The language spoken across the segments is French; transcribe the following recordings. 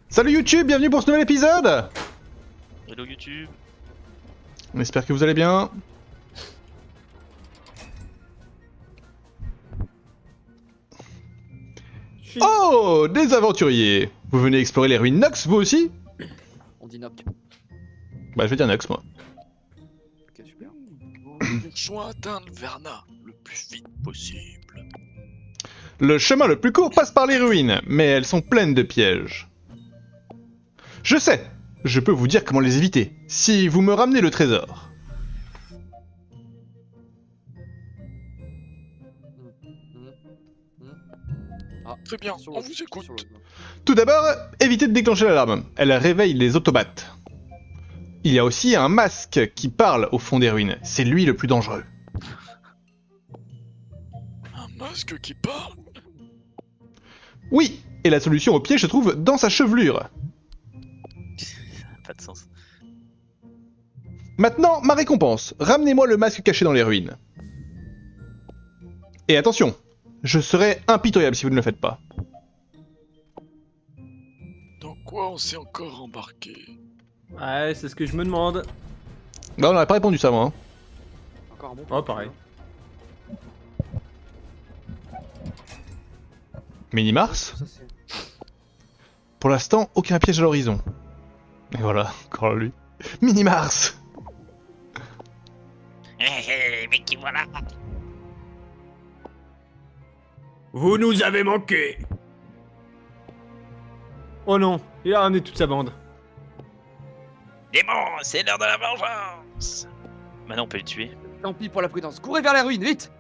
Salut YouTube, bienvenue pour ce nouvel épisode. Hello YouTube. On espère que vous allez bien. Oh, des aventuriers. Vous venez explorer les ruines Nox, vous aussi? On dit Noc. Bah je vais dire Nox moi. Ok, super. Cherchons à atteindre Verna le plus vite possible. Le chemin le plus court passe par les ruines, mais elles sont pleines de pièges. Je sais, je peux vous dire comment les éviter, si vous me ramenez le trésor. Ah, Très bien, sur on l'autre, vous écoute. sur l'autre. Tout d'abord, évitez de déclencher l'alarme, elle réveille les automates. Il y a aussi un masque qui parle au fond des ruines, c'est lui le plus dangereux. Un masque qui parle. Oui, et la solution au piège se trouve dans sa chevelure. Ça n'a pas de sens. Maintenant, ma récompense. Ramenez-moi le masque caché dans les ruines. Et attention, je serai impitoyable si vous ne le faites pas. Dans quoi on s'est encore embarqué? Ouais, c'est ce que je me demande. Bah on n'aurait pas répondu ça moi. Hein. Encore un bon. Oh, pareil. Mini-Mars. Ça, c'est- Pour l'instant, aucun piège à l'horizon. Et voilà, encore lui. Mini-Mars. Mais qui voilà? Vous nous avez manqué. Oh non, il a ramené toute sa bande. Démon, c'est l'heure de la vengeance. Maintenant on peut le tuer. Tant pis pour la prudence. Courez vers la ruine, vite.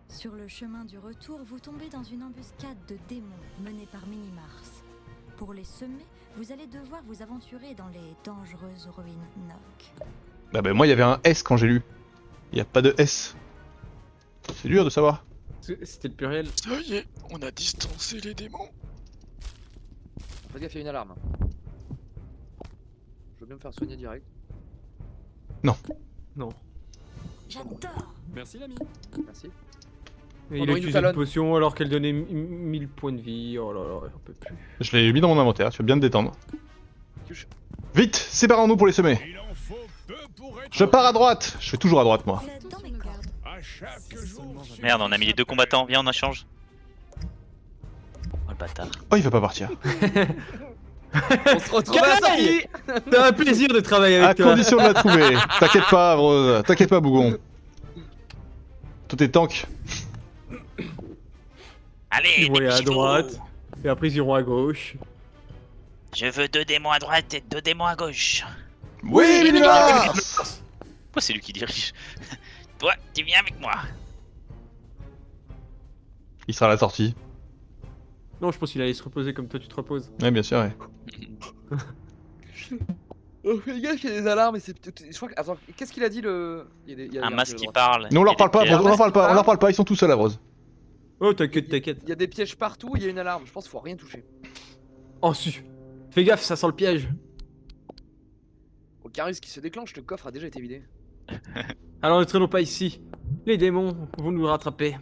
Sur le chemin du retour, vous tombez dans une embuscade de démons menée par Mini-Mars. Pour les semer, vous allez devoir vous aventurer dans les dangereuses ruines Noc. Ah bah moi il y avait un S quand j'ai lu. Il n'y a pas de S. C'est dur de savoir. C'était le pluriel. Ça y est, on a distancé les démons. Fais gaffe, il y a une alarme. Je veux bien me faire soigner direct. Non. J'adore! Merci l'ami. Merci. Et Oh il non, a il nous utilisé talonne. une potion alors qu'elle donnait 1000 points de vie. Oh là là, on peut plus. Je l'ai mis dans mon inventaire, tu vas bien te détendre. Touche. Vite, séparons-nous pour les semer. Il en faut peu pour être Je pars à droite. Je fais toujours à droite moi. Vous êtes dans mes cordes. à chaque jour. Merde, on a mis les deux combattants. Viens, on échange. Oh le bâtard. Oh il va pas partir. On se retrouve à la sortie. C'est un plaisir de travailler À avec toi. condition de la trouver. T'inquiète pas, Rose. T'inquiète pas, Bougon. Tout est tank. Allez, Ils vont aller à dépêchez-vous. droite. Et après ils iront à gauche. Je veux 2 démons à droite et 2 démons à gauche. Oui, Mini-Mars. Pourquoi c'est lui qui dirige? Toi, tu viens avec moi. Il sera à la sortie. Non, je pense qu'il allait se reposer comme toi tu te reposes. Ouais, bien sûr, ouais. Oh, fais gaffe, il y a des alarmes et c'est. Je crois que. Attends, qu'est-ce qu'il a dit le. Il y a Un des masque de qui droite. parle. Non, on leur Il y a parle pas, des pierres. on leur parle pas, on leur parle pas, ils sont tous seuls à Rose. Oh, t'inquiète. Il y a des pièges partout, il y a une alarme. Je pense qu'il faut rien toucher. Oh, si. Fais gaffe, ça sent le piège. Aucun risque qui se déclenche, le coffre a déjà été vidé. Alors ne traînons pas ici. Les démons vont nous rattraper.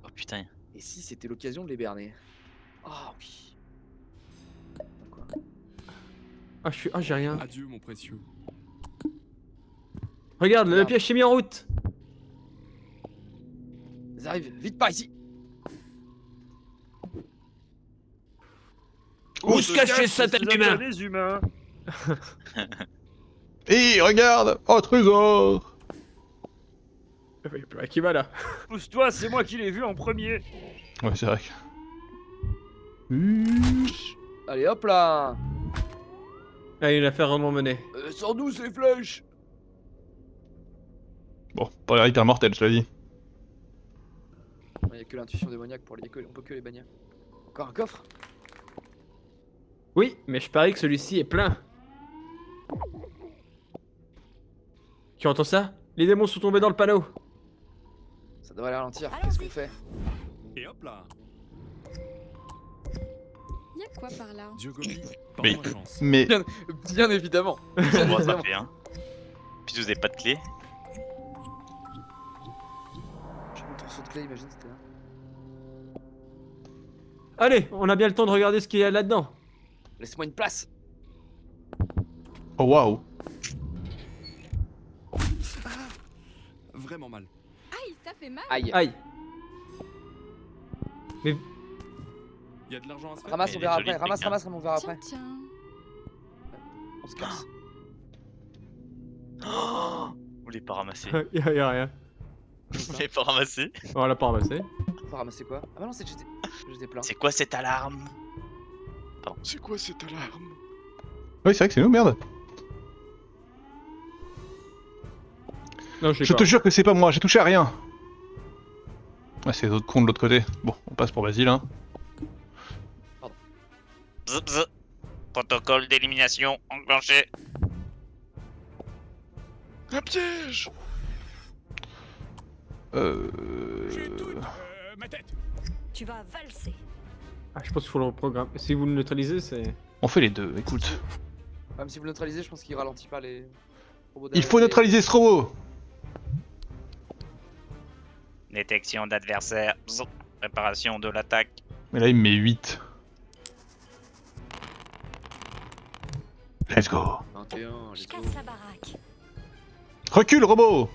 Oh putain. Et si c'était l'occasion de les berner? Ah oui. Quoi? Ah, j'ai rien. Adieu mon précieux. Regarde, le Merde. piège s'est mis en route. Ils arrivent, vite par ici. Où se cacher Satan humain? Les humains. Et regarde, oh trésor. Il y a plus rien qui va là. Pousse-toi, c'est moi qui l'ai vu en premier. Ouais, c'est vrai que... Allez hop là. Allez, une affaire rendement menée. Sans nous ces flèches. Bon, pas l'air hyper mortel, je l'ai dit. Il y a que l'intuition démoniaque pour les on peut que les bannir. Encore un coffre? Oui, mais je parie que celui-ci est plein. Tu entends ça? Les démons sont tombés dans le panneau. Ça devrait les ralentir. Allons-y. Qu'est-ce qu'on fait? Et hop là. Y a quoi par là? Diogomi, Mais- porte-moi chance. Mais Bien évidemment. On va Évidemment. attraper, hein. Puis vous avez pas de clé. J'ai un trousseau de clés, imagine c'était là. Allez, on a bien le temps de regarder ce qu'il y a là-dedans. Laisse-moi une place. oh waouh. Vraiment mal. Aïe, ça fait mal. Aïe. Aïe. Il y a de l'argent à se faire. Ramasse, Mais on il est verra joli, après. ce Ramasse, mec, hein. ramasse, on verra Tiens, après. tiens. On se casse. Oh, vous l'avez pas ramassé. y a rien. Vous l'avez pas ramassé. On l'a pas ramassé. On va ramasser quoi? Ah bah non, j'étais plein. C'est quoi cette alarme? C'est quoi cette alarme? Oui, c'est vrai que c'est nous, merde. Non, je l'ai Je pas. te jure que c'est pas moi, j'ai touché à rien. Ah, c'est les autres cons de l'autre côté. Bon, on passe pour Basile, hein. Bzz, bzz. Protocole d'élimination enclenché. Un piège! J'ai toute ma tête. Tu vas valser. Ah, je pense qu'il faut le reprogrammer. Si vous le neutralisez, c'est... On fait les deux, écoute. Même si vous le neutralisez, je pense qu'il ralentit pas les robots Il derrière. faut neutraliser ce robot. Détection d'adversaire. Bzz. Préparation de l'attaque. Mais là, il me met 8. Let's go. 21, Je let's go. casse la baraque. Recule, robot.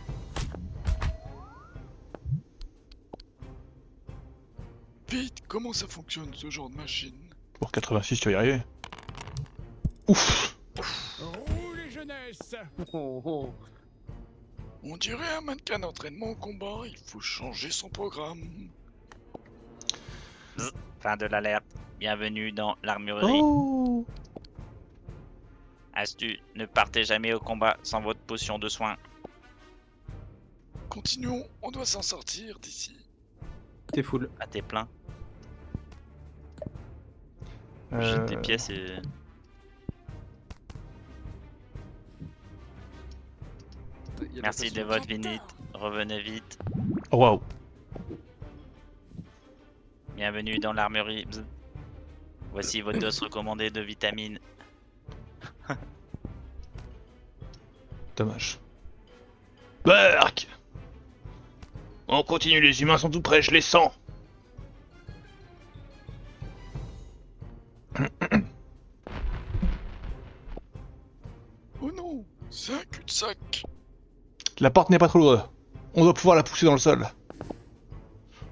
Vite, comment ça fonctionne ce genre de machine? Pour 86, tu vas y arriver. Ouf. Roulez jeunesse! Oh, oh. On dirait un mannequin d'entraînement au combat, il faut changer son programme. Fin de l'alerte. Bienvenue dans l'armurerie. Oh. Astuce, ne partez jamais au combat sans votre potion de soin. Continuons, on doit s'en sortir d'ici. T'es full. Ah, t'es plein. Euh, Jette des pièces et... Il y a de la Merci place de sur- votre visite. Revenez vite. Oh, waouh. Bienvenue dans l'armurerie. Bzz. Voici votre dose recommandée de vitamines. Dommage. Bark. On continue, les humains sont tout près, je les sens. Oh non, c'est un cul-de-sac. La porte n'est pas trop lourde. On doit pouvoir la pousser dans le sol.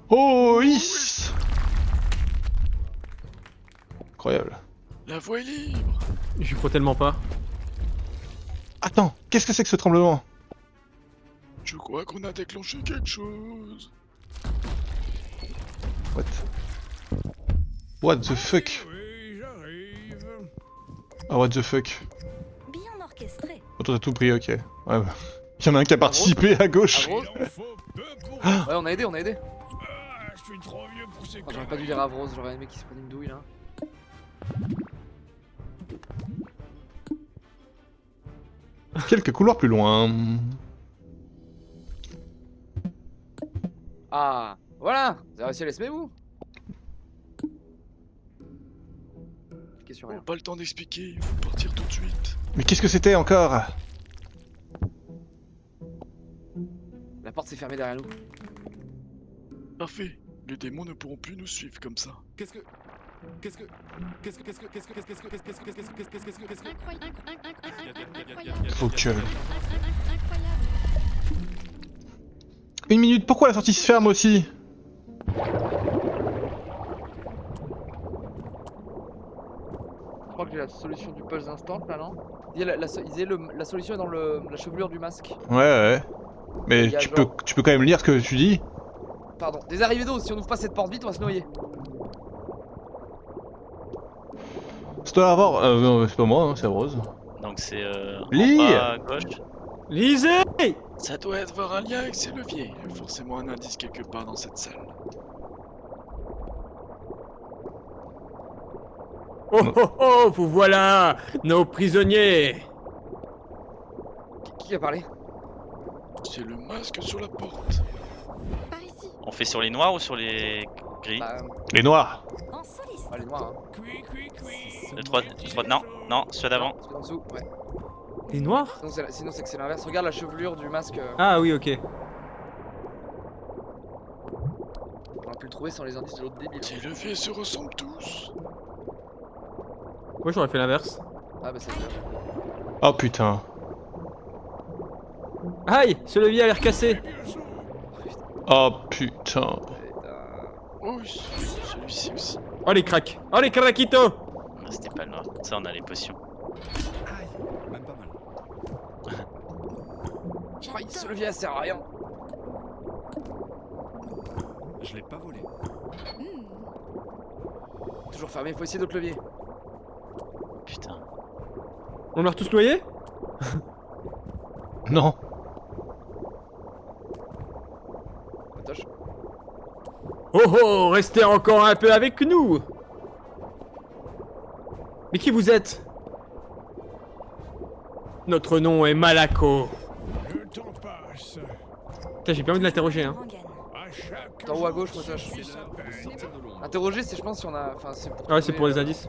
Oh, is. Incroyable. La voie est libre. J'y crois tellement pas. Attends, qu'est-ce que c'est que ce tremblement? Je crois qu'on a déclenché quelque chose. What? What the fuck? Oui, j'arrive. Ah, what the fuck? Bien orchestré. Oh, toi, t'as tout pris, ok. Ouais, bah. Il y en a un qui a participé à gauche. Ah, Rose Il en faut peu pour... Ouais, on a aidé, on a aidé. Ah, je suis trop vieux pour ces Oh, j'aurais pas dû dire Avrose, j'aurais aimé qu'il se prenne une douille là. Quelques couloirs plus loin. Ah, voilà. Vous avez réussi à laisser vous? Cliquez sur Oh, rien. pas le temps d'expliquer, il faut partir tout de suite. Mais qu'est-ce que c'était encore? La porte s'est fermée derrière nous. Parfait, les démons ne pourront plus nous suivre comme ça. Incroyable. Faut que... Incroyable. Une minute, pourquoi la sortie se ferme aussi? Je crois que j'ai la solution du puzzle instant là, non? Il disait la solution est dans la chevelure du masque. Ouais, ouais. Mais Il y a tu genre- peux quand même lire ce que tu dis. Pardon. Des arrivées d'eau, si on ouvre pas cette porte vite, on va se noyer. Ça doit avoir... non, c'est pas moi, hein, c'est Rose. Donc c'est en Lis. bas à gauche. Lisez! Ça doit être voir un lien avec ces leviers. Il y a forcément un indice quelque part dans cette salle. Oh oh oh, vous voilà, nos prisonniers. Qui a parlé? C'est le masque sur la porte. Par ici. On fait sur les noirs ou sur les gris? Bah, Les noirs. En soliste. Ah, les noirs, hein. Le 3, non, non, celui d'avant. Non, celui en dessous, ouais. Les noirs? Sinon c'est que c'est l'inverse. Regarde la chevelure du masque. Ah oui, ok. On a pu le trouver sans les indices de l'autre débile. Tes leviers se ressemblent tous. Moi j'aurais fait l'inverse. Ah bah c'est bien. Oh putain. Aïe, ce levier a l'air cassé. Oh putain. Oh, celui-ci aussi. Oh les cracks. Oh les craquitos. Ah, c'était pas le noir. Ça, on a les potions. Aïe, même pas mal. Aïe, ce levier sert à rien. Je l'ai pas volé. Toujours fermé, faut essayer d'autres leviers. Putain. On meurt tous noyés? Non. Attache. Oh oh, restez encore un peu avec nous. Mais qui vous êtes? Notre nom est Malako. Le temps passe. Putain, j'ai pas envie de l'interroger, hein. Rangan. À chaque En haut à gauche, jour Motoche. suit sa peine. Interroger, c'est je pense si on a. Enfin, c'est pour. Ah ouais, c'est trouver, pour les indices.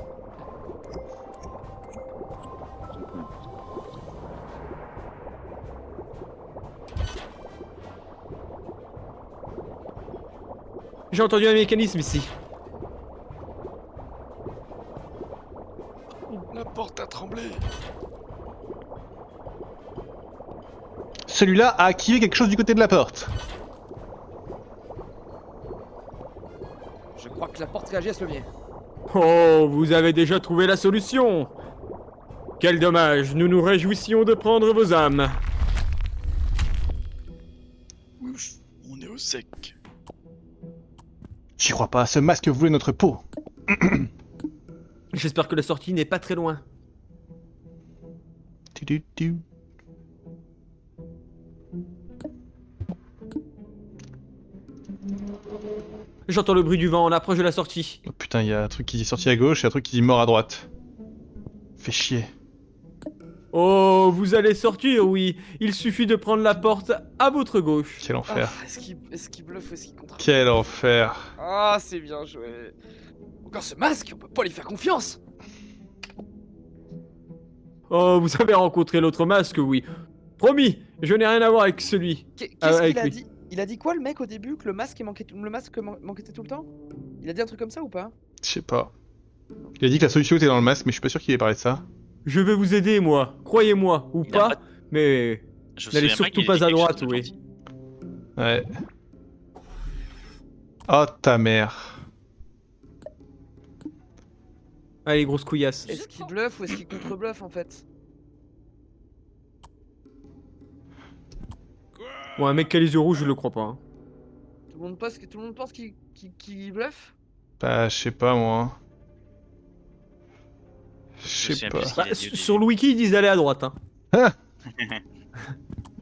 J'ai entendu un mécanisme ici. La porte a tremblé. Celui-là a activé quelque chose du côté de la porte. Je crois que la porte réagit à ce levier. Oh, vous avez déjà trouvé la solution. Quel dommage, nous nous réjouissions de prendre vos âmes. Ouf, on est au sec. J'y crois pas, ce masque voulait notre peau. J'espère que la sortie n'est pas très loin. Tu. J'entends le bruit du vent, on approche de la sortie. Oh putain, il y a un truc qui dit sorti à gauche et un truc qui dit mort à droite. Fait chier. Oh, vous allez sortir, oui. Il suffit de prendre la porte à votre gauche. Quel enfer. Ah, est-ce qu'il bluffe ou est-ce qu'il contre? Quel enfer. Ah, c'est bien joué. Encore ce masque, on peut pas lui faire confiance. Oh, vous avez rencontré l'autre masque, oui. Promis, je n'ai rien à voir avec celui. Qu'est-ce avec qu'il a lui. dit? Il a dit quoi le mec au début? Que le masque manquait tout le temps? Il a dit un truc comme ça ou pas? Je sais pas. Il a dit que la solution était dans le masque, mais je suis pas sûr qu'il ait parlé de ça. Je vais vous aider, moi. Croyez-moi, ou Il a pas. pas- Mais Je me n'allez souviens pas surtout qu'il pas ait dit à quelque droite, chose de oui. gentil. Ouais. Oh ta mère. Allez, grosse couillasse. Est-ce qu'il bluffe ou est-ce qu'il contre-bluffe en fait? Bon, un mec qui a les yeux rouges, je le crois pas. Hein. Tout le monde pense qu'il bluffe? Bah, je sais pas moi. Je Je me sais souviens pas. plus ce qu'il a Bah, dit au début. sur le wiki, ils disent aller à droite. Hein.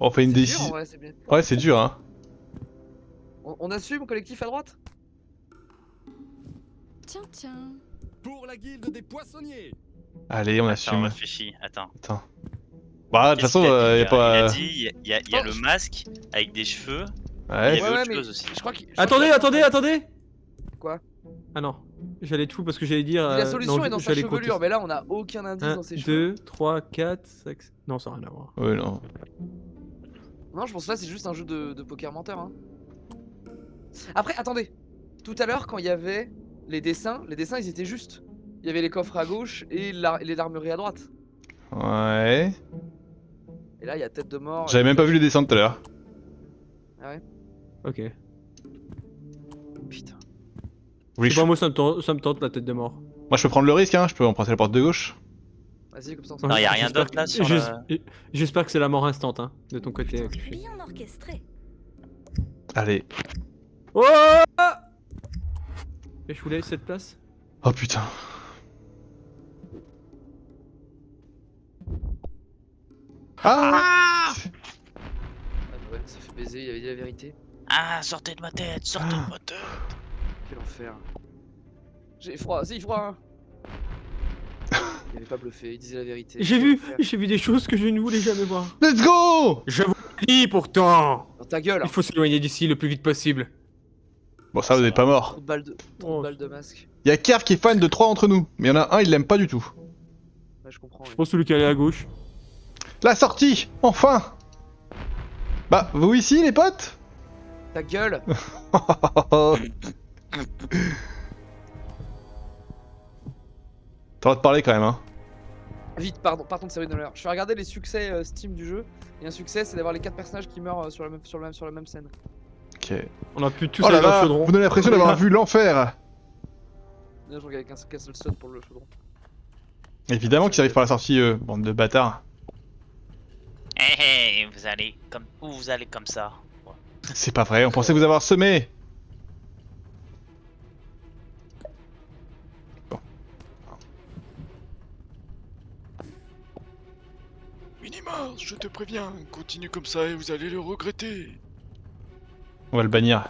On fait une C'est dur, en décision. vrai, c'est bien. Ouais, c'est dur, hein. On assume collectif à droite? Tiens, tiens. Pour la guilde des poissonniers. Allez, on Attends, assume. réfléchis, attends. Attends. Bah, de toute Qu'est-ce façon, qu'il a dit, y a pas. Il a dit, il y a Oh, le masque avec des cheveux. Ouais, Il y avait autre mais chose aussi. je crois qu'il. Attendez, attendez. Quoi? Ah non, j'allais être fou parce que j'allais dire. La solution non, est dans sa j'allais chevelure, compter. mais là on a aucun indice 1, dans ses cheveux. 2, 3, 4, 5. Non, ça n'a rien à voir. Ouais, non. Non, je pense que là c'est juste un jeu de poker menteur. Hein. Après, attendez. Tout à l'heure, quand il y avait les dessins ils étaient justes. Il y avait les coffres à gauche et l'armurerie à droite. Ouais. Et là, il y a tête de mort. J'avais même pas vu les dessins tout à l'heure. Ah ouais? Ok. Putain. Oui, Je sais pas, moi ça me tente la tête de mort. Moi, je peux prendre le risque, hein. Je peux emprunter la porte de gauche. Vas-y, comme ça on Non, y a rien J'espère d'autre, là, que- sur J'espère que c'est la mort instant, hein, de ton côté. Putain, Cluffi. bien orchestré. Allez. Oh! Et je voulais cette place. Oh putain. Ah, Ah ouais, ça fait baiser, il avait dit la vérité. Ah, sortez de ma tête, sortez de ma tête. Quel enfer. J'ai froid, si froid. Il avait pas bluffé, il disait la vérité. J'ai Quel vu, enfer. j'ai vu des choses que je ne voulais jamais voir. Let's go! Je vous le dis pourtant. Dans ta gueule. Il faut s'éloigner d'ici le plus vite possible. Bon, ça, vous êtes pas mort. Trop de balles de, trop de Oh. balles de masque. Il y a Kerr qui est fan de 3 d'entre nous, mais il y en a un, il l'aime pas du tout. Ouais, je comprends. Je ouais. pense celui qui est allé à gauche. La sortie, enfin. Bah, vous ici, les potes? Ta gueule. T'as le droit de parler quand même, hein. Vite, pardon, par contre, c'est une erreur. Je vais regarder les succès Steam du jeu. Et un succès, c'est d'avoir les 4 personnages qui meurent sur la même scène. Ok. On a pu tous Oh aller là dans le là, chaudron. vous donnez l'impression d'avoir vu l'enfer. Là, je regarde avec un seul stun pour le chaudron. Évidemment qu'ils arrivent par la sortie, bande de bâtards. Hé hé, vous allez comme ça. C'est pas vrai, on pensait vous avoir semé. Minimars, je te préviens, continue comme ça et vous allez le regretter. On va le bannir.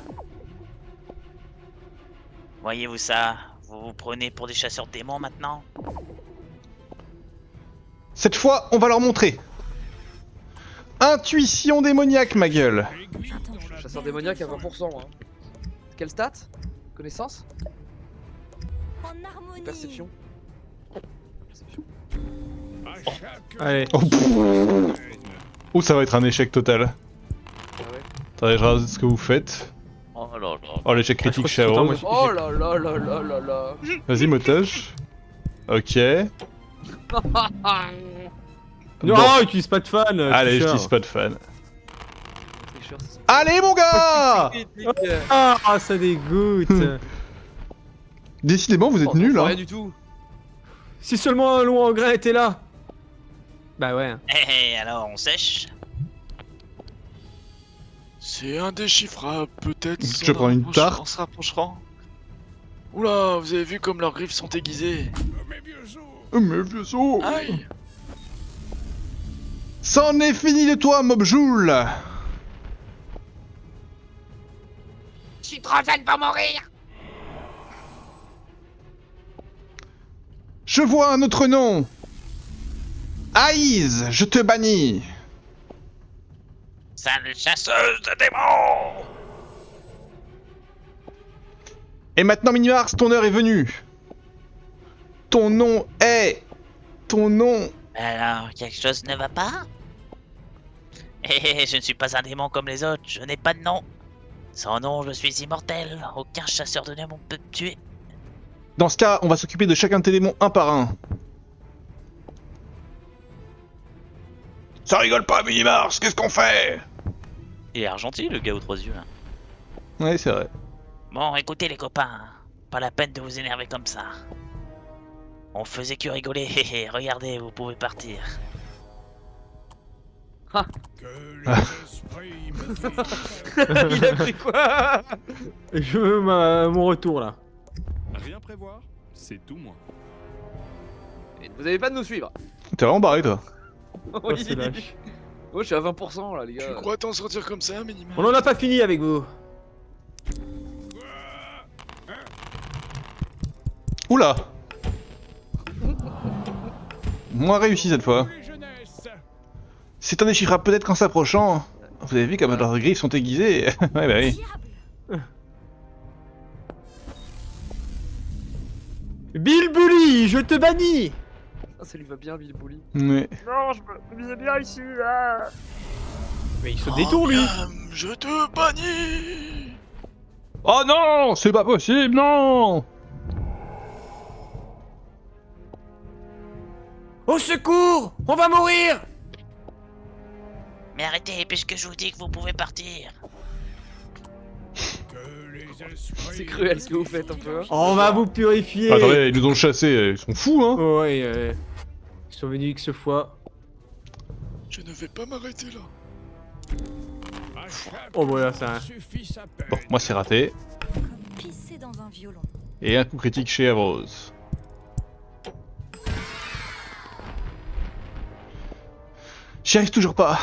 Voyez-vous ça? Vous vous prenez pour des chasseurs de démons maintenant? Cette fois, on va leur montrer. Intuition démoniaque, ma gueule. J'entends. Chasseur démoniaque à 20%. Hein. Quelle stat? Connaissance? En harmonie. Perception? Perception. À chaque Allez. Oh, pff. Oh, ça va être un échec total. Ah ouais. Attendez, je regarde ce que vous faites. Oh là là. Oh, l'échec Ah, je critique crois chez que c'est Arrow. moi, Oh là là là là là là. Vas-y, motage. Ok. Non, Bon. utilise pas de fan. Allez, je tricheur. dis pas de fan. Tricheur, c'est son- Allez, mon gars. Ah, ça dégoûte. Décidément, vous êtes Oh, nuls, hein. Rien du tout. Si seulement un long en grain était là. Bah ouais. Hé hé, alors on sèche? C'est indéchiffrable, peut-être. Je prends une tarte. En se rapprochant. Oula, vous avez vu comme leurs griffes sont aiguisées. mes vieux os. Oh, mais vieux os. Aïe. C'en est fini de toi, Mobjoule. Je suis trop jeune pour mourir. Je vois un autre nom. Aïs, je te bannis. Sale chasseuse de démons! Et maintenant, Minimars, ton heure est venue. Ton nom est... Ton nom... Alors, quelque chose ne va pas? Hé hé, je ne suis pas un démon comme les autres, je n'ai pas de nom. Sans nom, je suis immortel, aucun chasseur de démons peut me tuer. Dans ce cas, on va s'occuper de chacun de tes démons un par un. Ça rigole pas, Minimars, qu'est-ce qu'on fait? Il a l'air gentil, le gars aux 3 yeux. Là. Ouais, c'est vrai. Bon, écoutez les copains, pas la peine de vous énerver comme ça. On faisait que rigoler, hé hé, regardez, vous pouvez partir. Que les esprits me disent. Il a pris quoi? Je veux mon retour là. Rien prévoir, c'est tout moi. Vous avez pas de nous suivre. T'es vraiment barré, toi. Oh, c'est lâche. Oh, je suis à 20% là, les Tu gars. crois t'en sortir comme ça, Minimars? On en a pas fini avec vous. Oula. Moins réussi cette fois. Les jeunesses. C'est indéchiffrable peut-être qu'en s'approchant. Vous avez vu comme leurs griffes sont aiguisées. Ouais, bah oui. Diable. Bill Bully, je te bannis. Ah, ça lui va bien, Bill Bully. Ouais. Non, je me bien ici là. Mais il se détourne lui. Miam, je te bannis. Oh non, c'est pas possible, non. Au secours, on va mourir. Mais arrêtez, puisque je vous dis que vous pouvez partir. Que les esprits C'est cruel ce que vous faites un peu. Hein. On va vous purifier. Attendez, ils nous ont chassés, ils sont fous, hein. Ouais, ils sont venus X fois. Je ne vais pas m'arrêter là. à chaque Oh voilà, ça. suffit sa peine. Bon, moi c'est raté. Comme pisser dans un violon. Et un coup critique chez Avros. J'y arrive toujours pas.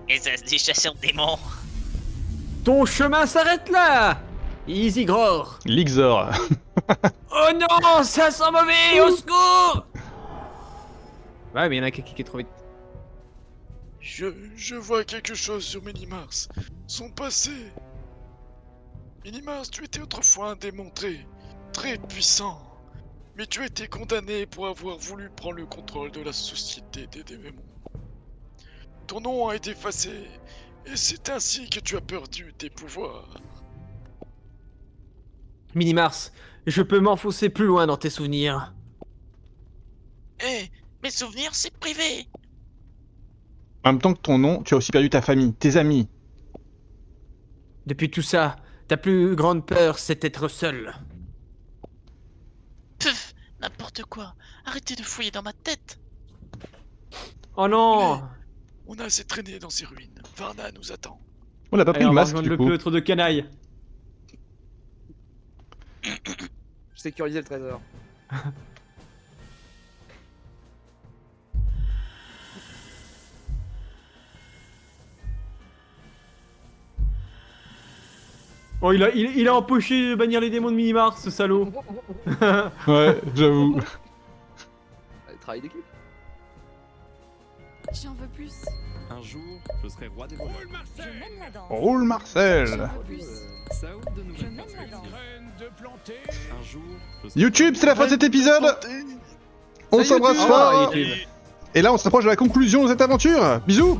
Et ça se dit chasseur de démons. Ton chemin s'arrête là. Easy Gror. Lixor. Oh non, ça sent mauvais, au secours. Ouais, mais il y en a qui est trop vite. Je vois quelque chose sur Minimars. Son passé. Minimars, tu étais autrefois un démon très puissant. Mais tu as été condamné pour avoir voulu prendre le contrôle de la société des démons. Ton nom a été effacé, et c'est ainsi que tu as perdu tes pouvoirs. Minimars, je peux m'enfoncer plus loin dans tes souvenirs. Eh, mes souvenirs, c'est privé. En même temps que ton nom, tu as aussi perdu ta famille, tes amis. Depuis tout ça, ta plus grande peur, c'est d'être seul. Puf, n'importe quoi. Arrêtez de fouiller dans ma tête. Oh non! On a assez traîné dans ces ruines. Varna nous attend. On n'a pas pris Allez, le on va masque rejoindre du le coup. pleutre de canaille. Je sécurisais le trésor. Oh, il a empoché bannir les démons de Minimars, ce salaud. Ouais, j'avoue. Allez, travail d'équipe. J'en veux plus. Un jour, je serai roi des voleurs. Roule Je Marcel. mène la danse. Roule Marcel. J'en veux plus. Ça ouvre de Je nouvelles mène la perspectives. danse. Graine de planter. Un jour, je serai YouTube, c'est la fin de cet épisode. On Salut, s'embrasse YouTube. fort. YouTube. Et là, on se rapproche de la conclusion de cette aventure. Bisous.